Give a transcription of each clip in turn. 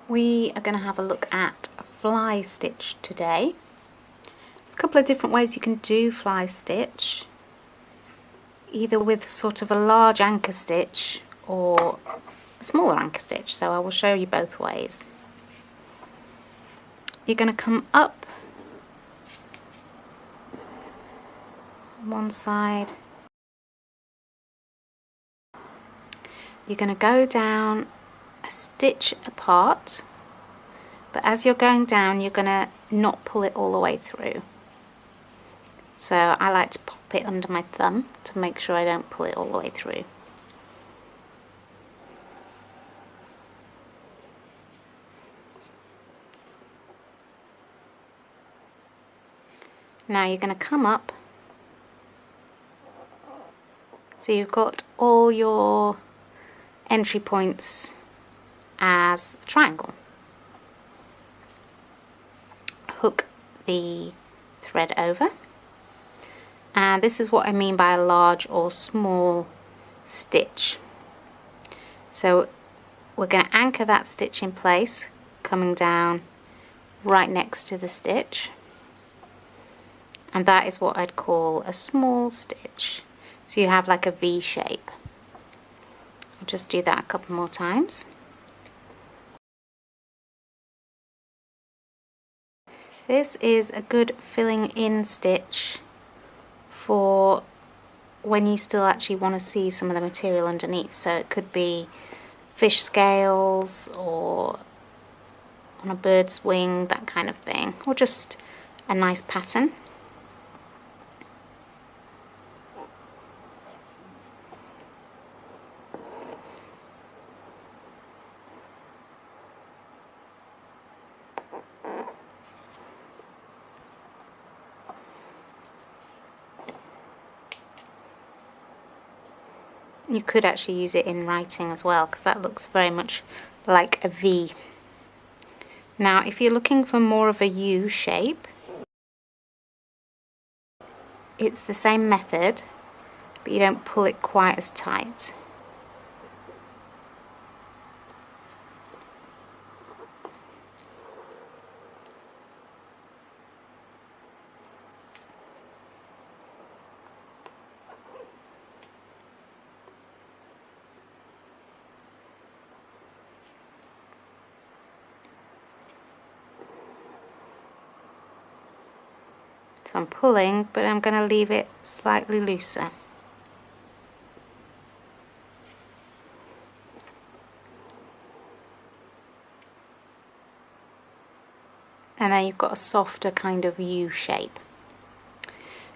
We are going to have a look at fly stitch today. There's a couple of different ways you can do fly stitch, either with sort of a large anchor stitch or a smaller anchor stitch, so I will show you both ways. You're going to come up one side, you're going to go down a stitch apart, but as you're going down you're going to not pull it all the way through. So I like to pop it under my thumb to make sure I don't pull it all the way through. Now you're going to come up, so you've got all your entry points as a triangle. Hook the thread over, and this is what I mean by a large or small stitch. So we're going to anchor that stitch in place, coming down right next to the stitch, and that is what I'd call a small stitch. So you have like a V shape. I'll just do that a couple more times. This is a good filling in stitch for when you still actually want to see some of the material underneath. So it could be fish scales or on a bird's wing, that kind of thing, or just a nice pattern. You could actually use it in writing as well, because that looks very much like a V. Now if you're looking for more of a U shape, it's the same method, but you don't pull it quite as tight. So I'm pulling, but I'm going to leave it slightly looser. And then you've got a softer kind of U shape.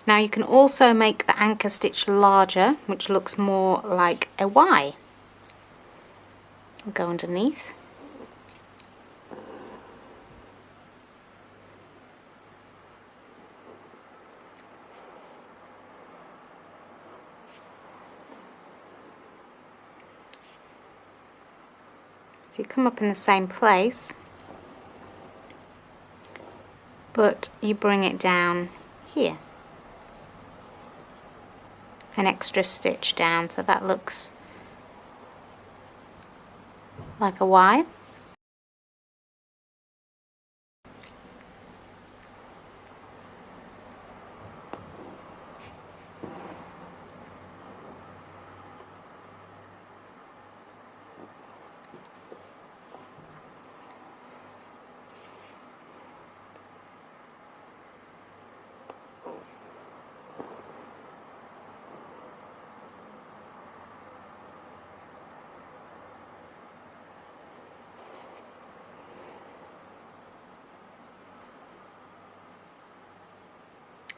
Now you can also make the anchor stitch larger, which looks more like a Y. I'll go underneath. So you come up in the same place, but you bring it down here. An extra stitch down, so that looks like a Y.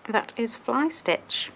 That is fly stitch.